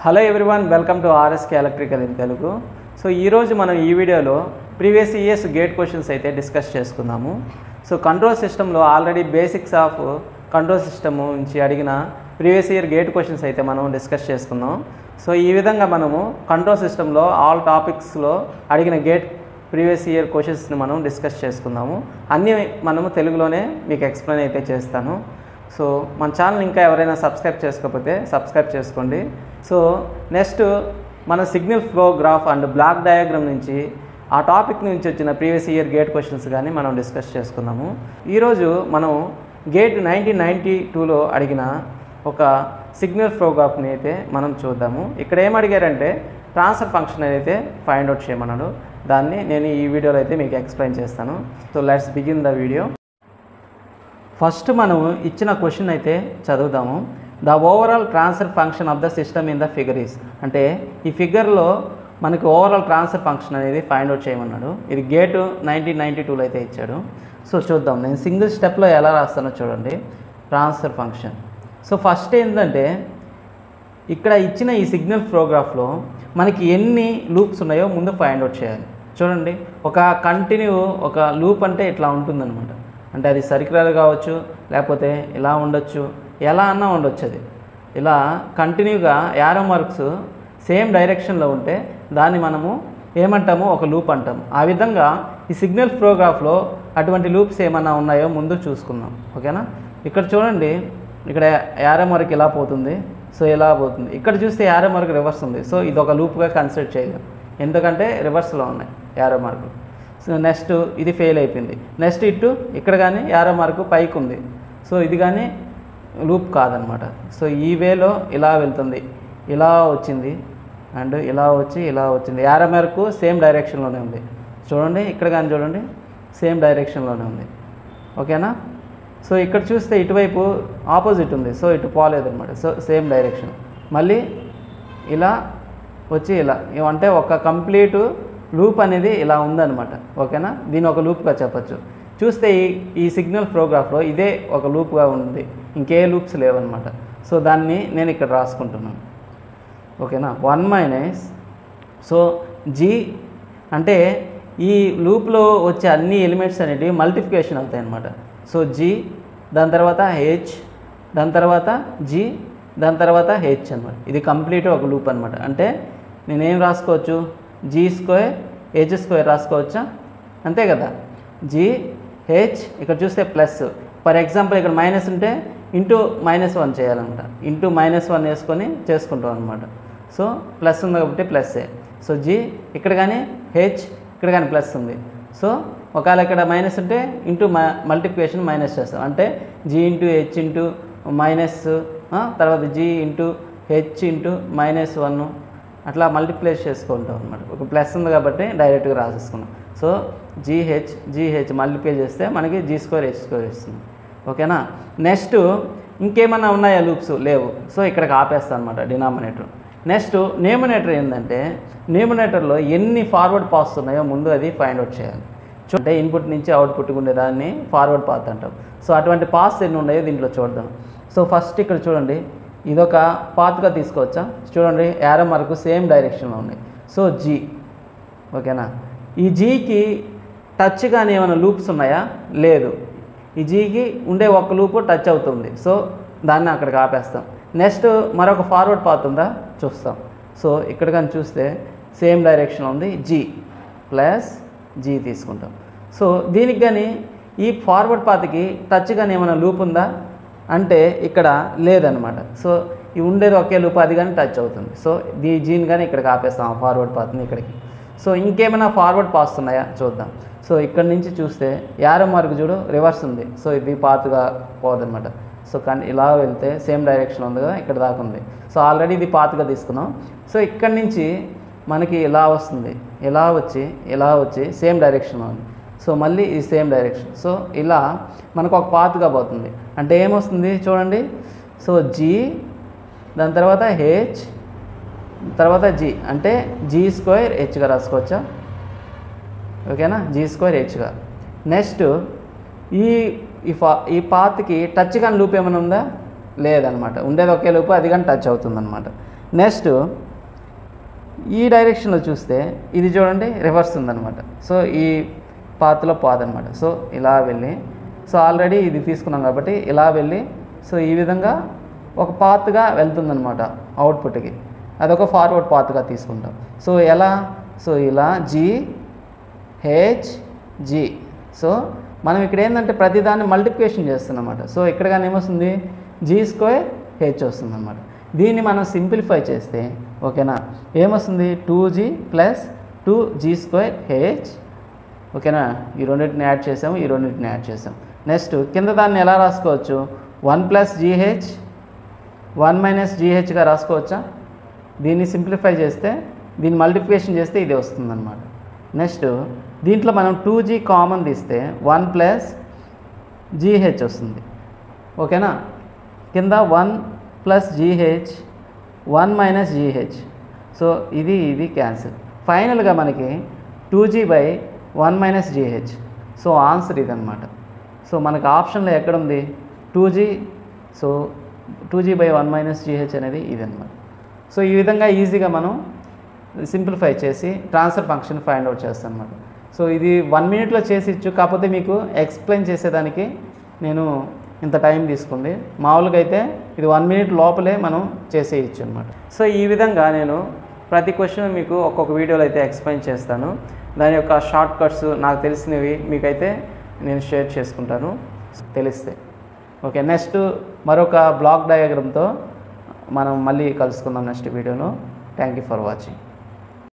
Hello everyone, welcome to RSK electrical in Telugu. So ఈరోజు మనం ఈ వీడియోలో ప్రీవియస్ ఇయర్స్ గేట్ క్వశ్చన్స్ అయితే డిస్కస్ చేసుకుందాము. సో కంట్రోల్ సిస్టంలో already basics of control system నుంచి అడిగిన ప్రీవియస్ ఇయర్ గేట్ క్వశ్చన్స్ అయితే మనం డిస్కస్ చేసుకుందాం. సో ఈ విధంగా మనము కంట్రోల్ సిస్టంలో ఆల్ టాపిక్స్లో అడిగిన గేట్ ప్రీవియస్ ఇయర్ క్వశ్చన్స్ని మనం డిస్కస్ చేసుకుందాము. అన్నీ మనము తెలుగులోనే మీకు ఎక్స్ప్లెయిన్ అయితే చేస్తాను. సో మన ఛానల్ ఇంకా ఎవరైనా సబ్స్క్రైబ్ చేసుకోకపోతే సబ్స్క్రైబ్ చేసుకోండి. సో నెక్స్ట్ మన signal flow graph and block diagram నుంచి ఆ టాపిక్ నుంచి వచ్చిన ప్రీవియస్ ఇయర్ గేట్ క్వశ్చన్స్ కానీ మనం డిస్కస్ చేసుకుందాము. ఈరోజు మనం గేట్ 1992లో అడిగిన ఒక సిగ్నల్ ఫ్లో గ్రాఫ్ని అయితే మనం చూద్దాము. ఇక్కడ ఏం అడిగారంటే ట్రాన్స్ఫర్ ఫంక్షన్ అయితే ఫైండ్ అవుట్ చేయమన్నాడు. దాన్ని నేను ఈ వీడియోలో అయితే మీకు ఎక్స్ప్లెయిన్ చేస్తాను. So let's begin the video. First మనం ఇచ్చిన క్వశ్చన్ అయితే చదువుదాము. The overall transfer function of the system in the figure is, అంటే ఈ ఫిగర్లో మనకి ఓవరాల్ ట్రాన్స్ఫర్ ఫంక్షన్ అనేది ఫైండ్ అవుట్ చేయమన్నాడు. ఇది గేట్ 1992లో అయితే ఇచ్చాడు. సో చూద్దాం, నేను సింగిల్ స్టెప్లో ఎలా రాస్తానో చూడండి. Transfer function. సో ఫస్ట్ ఏంటంటే ఇక్కడ ఇచ్చిన ఈ సిగ్నల్ ఫ్లోగ్రాఫ్లో మనకి ఎన్ని లూప్స్ ఉన్నాయో ముందు ఫైండ్ అవుట్ చేయాలి. చూడండి, ఒక కంటిన్యూ ఒక లూప్ అంటే ఇట్లా ఉంటుందన్నమాట. అంటే అది సర్క్యులర్ కావచ్చు, లేకపోతే ఇలా ఉండొచ్చు, ఎలా అన్నా ఉండొచ్చు. అది ఇలా కంటిన్యూగా యారో మార్క్స్ సేమ్ డైరెక్షన్లో ఉంటే దాన్ని మనము ఏమంటాము, ఒక లూప్ అంటాము. ఆ విధంగా ఈ సిగ్నల్ ఫ్లోగ్రాఫ్లో అటువంటి లూప్స్ ఏమన్నా ఉన్నాయో ముందు చూసుకుందాం. ఓకేనా? ఇక్కడ చూడండి, ఇక్కడ యారో మార్క్ ఇలా పోతుంది, సో ఇలా పోతుంది. ఇక్కడ చూస్తే యారో మార్క్ రివర్స్ ఉంది. సో ఇది ఒక లూప్గా కన్సిడర్ చేయలేం, ఎందుకంటే రివర్స్లో ఉన్నాయి యారో మార్కులు. సో నెక్స్ట్ ఇది ఫెయిల్ అయిపోయింది. నెక్స్ట్ ఇక్కడ కానీ యారో మార్కు పైకి ఉంది. సో ఇది కానీ లూప్ కాదనమాట. సో ఈ వేలో ఇలా వెళ్తుంది, ఇలా వచ్చింది అండ్ ఇలా వచ్చి ఇలా వచ్చింది. యారో మార్కు సేమ్ డైరెక్షన్లోనే ఉంది. చూడండి, ఇక్కడ కానీ చూడండి, సేమ్ డైరెక్షన్లోనే ఉంది. ఓకేనా? సో ఇక్కడ చూస్తే ఇటువైపు ఆపోజిట్ ఉంది, సో ఇటు పోలేదన్నమాట. So same direction. మళ్ళీ ఇలా వచ్చి ఇలా, అంటే ఒక కంప్లీట్ లూప్ అనేది ఇలా ఉందన్నమాట. ఓకేనా? దీన్ని ఒక లూప్గా చెప్పచ్చు. చూస్తే ఈ సిగ్నల్ ఫ్లోగ్రాఫ్లో ఇదే ఒక లూప్గా ఉంది, ఇంకే లూప్స్ లేవన్నమాట. సో దాన్ని నేను ఇక్కడ రాసుకుంటున్నాను. ఓకేనా? 1 మైనస్, సో జీ అంటే ఈ లూప్లో వచ్చే అన్ని ఎలిమెంట్స్ అనేటివి మల్టిప్లికేషన్ అవుతాయి అన్నమాట. సో జీ, దాని తర్వాత హెచ్, దాని తర్వాత జీ, దాని తర్వాత హెచ్ అనమాట. ఇది కంప్లీట్ ఒక లూప్ అనమాట. అంటే నేనేం రాసుకోవచ్చు, జీ స్క్వేర్ హెచ్ స్క్వేర్ రాసుకోవచ్చా? అంతే కదా. జీ హెచ్, ఇక్కడ చూస్తే ప్లస్. ఫర్ ఎగ్జాంపుల్ ఇక్కడ మైనస్ ఉంటే ఇంటూ -1 చేయాలన్నమాట. ఇంటూ -1 వేసుకొని చేసుకుంటాం అనమాట. సో ప్లస్ ఉంది కాబట్టి ప్లస్ఏ. సో జీ, ఇక్కడ కానీ హెచ్, ఇక్కడ కానీ ప్లస్ ఉంది. సో ఒకవేళ ఇక్కడ మైనస్ ఉంటే ఇంటూ మల్టిప్లికేషన్ మైనస్ చేస్తాం. అంటే G into H into minus, తర్వాత జీ ఇంటూ హెచ్ ఇంటూ -1 అట్లా మల్టిప్లేస్ చేసుకుంటాం అనమాట. ఒక ప్లస్ ఉంది కాబట్టి డైరెక్ట్గా రాసేసుకున్నాం. సో జీహెచ్ మల్టిప్లై చేస్తే మనకి జీ స్క్వేర్ హెచ్ స్క్వేర్ ఇస్తుంది. ఓకేనా? నెక్స్ట్ ఇంకేమన్నా ఉన్నాయా లూప్స్? లేవు. సో ఇక్కడికి ఆపేస్తాను అనమాట డినామినేటర్. నెక్స్ట్ న్యూమరేటర్ ఏంటంటే, న్యూమరేటర్లో ఎన్ని ఫార్వర్డ్ పాత్స్ ఉన్నాయో ముందు అది ఫైండ్ అవుట్ చేయాలి. అంటే ఇన్పుట్ నుంచి అవుట్పుట్కి ఉండేదాన్ని ఫార్వర్డ్ పాత్ అంటాం. సో అటువంటి పాత్స్ ఎన్ని ఉన్నాయో దీంట్లో చూద్దాం. సో ఫస్ట్ ఇక్కడ చూడండి, ఇదొక పాత్గా తీసుకోవచ్చా? చూడండి, యారో మార్కు సేమ్ డైరెక్షన్లో ఉన్నాయి. So G. ఓకేనా? ఈ జీకి టచ్ కానీ ఏమైనా లూప్స్ ఉన్నాయా? లేదు. ఈ జీకి ఉండే ఒక లూపు టచ్ అవుతుంది. సో దాన్ని అక్కడికి ఆపేస్తాం. నెక్స్ట్ మరొక ఫార్వర్డ్ పాత్ ఉందా చూస్తాం. సో ఇక్కడ కానీ చూస్తే సేమ్ డైరెక్షన్లో ఉంది, జీ ప్లస్ జీ తీసుకుంటాం. సో దీనికి కానీ ఈ ఫార్వర్డ్ పాత్కి టచ్ కానీ ఏమైనా లూప్ ఉందా అంటే ఇక్కడ లేదనమాట. సో ఈ ఉండేది ఒకే లూప్, అది కానీ టచ్ అవుతుంది. సో ఈ జీని కానీ ఇక్కడికి ఆపేస్తాం, ఆ ఫార్వర్డ్ పాత్ని ఇక్కడికి. సో ఇంకేమైనా ఫార్వర్డ్ పాత్స్ ఉన్నాయా చూద్దాం. సో ఇక్కడ నుంచి చూస్తే యారో మార్క్ చూడు రివర్స్ ఉంది. సో ఇది పాత్గా పోదనమాట. సో కానీ ఇలా వెళ్తే సేమ్ డైరెక్షన్ ఉంది కదా, ఇక్కడ దాకా ఉంది. సో ఆల్రెడీ ఇది పాత్గా తీసుకున్నాం. సో ఇక్కడ నుంచి మనకి ఇలా వస్తుంది, ఇలా వచ్చి సేమ్ డైరెక్షన్లో ఉంది. సో మళ్ళీ ఈ సేమ్ డైరెక్షన్. సో ఇలా మనకు ఒక పాత్గా పోతుంది. అంటే ఏమొస్తుంది చూడండి. సో జీ, దాని తర్వాత హెచ్, తర్వాత జీ, అంటే జీ స్క్వేర్ హెచ్గా రాసుకోవచ్చా? ఓకేనా? G square హెచ్గా. నెక్స్ట్ ఈ పాత్కి టచ్ కానీ లూప్ ఏమైనా ఉందా? లేదనమాట. ఉండేది ఒకే లూపు, అది కానీ టచ్ అవుతుందన్నమాట. నెక్స్ట్ ఈ డైరెక్షన్లో చూస్తే ఇది చూడండి రివర్స్ ఉందన్నమాట. సో ఈ పాత్లో పోదన్నమాట. సో ఇలా వెళ్ళి, సో ఆల్రెడీ ఇది తీసుకున్నాం కాబట్టి ఇలా వెళ్ళి, సో ఈ విధంగా ఒక పాత్గా వెళ్తుందన్నమాట అవుట్పుట్కి. అదొక ఫార్వర్డ్ పాత్గా తీసుకుంటాం. సో ఎలా, సో ఇలా GHG. సో మనం ఇక్కడ ఏంటంటే ప్రతిదాన్ని మల్టిప్లికేషన్ చేస్తున్నమాట. సో ఇక్కడ కానీ ఏమొస్తుంది, G²H వస్తుంది అన్నమాట. దీన్ని మనం సింప్లిఫై చేస్తే ఓకేనా ఏమొస్తుంది, 2G ప్లస్ 2G²H. ఓకేనా, ఈ రెండింటిని యాడ్ చేసాము, ఈ రెండింటిని యాడ్ చేసాం. నెక్స్ట్ కింద దాన్ని ఎలా రాసుకోవచ్చు, 1 ప్లస్ GH 1 మైనస్ GHగా రాసుకోవచ్చా? దీన్ని సింప్లిఫై చేస్తే, దీన్ని మల్టిప్లికేషన్ చేస్తే ఇది వస్తుందన్నమాట. నెక్స్ట్ దీంట్లో మనం 2G కామన్ తీస్తే 1 ప్లస్ GH వస్తుంది. ఓకేనా, కింద 1 plus GH 1 minus GH. So ఇది క్యాన్సిల్. ఫైనల్గా మనకి 2G by 1 minus GH. So answer ఇదన్నమాట. సో మనకు ఆప్షన్లో ఎక్కడుంది 2G. So 2G by 1 minus GH అనేది ఇదన్నమాట. సో ఈ విధంగా ఈజీగా మనం సింప్లిఫై చేసి ట్రాన్స్ఫర్ ఫంక్షన్ ఫైండ్ అవుట్ చేస్తాను అనమాట. సో ఇది 1 మినిట్లో చేసి ఇచ్చు, కాకపోతే మీకు ఎక్స్ప్లెయిన్ చేసేదానికి నేను ఇంత టైం తీసుకుంది. మామూలుగా అయితే ఇది 1 మినిట్ లోపలే మనం చేసేయచ్చు అనమాట. సో ఈ విధంగా నేను ప్రతి క్వశ్చన్ మీకు ఒక్కొక్క వీడియోలో అయితే ఎక్స్ప్లెయిన్ చేస్తాను. దాని యొక్క షార్ట్ కట్స్ నాకు తెలిసినవి మీకైతే నేను షేర్ చేసుకుంటాను తెలిస్తే. ఓకే, నెక్స్ట్ మరొక బ్లాక్ డయాగ్రామ్తో మనం మళ్ళీ కలుసుకుందాం నెక్స్ట్ వీడియోలో. Thank you for watching.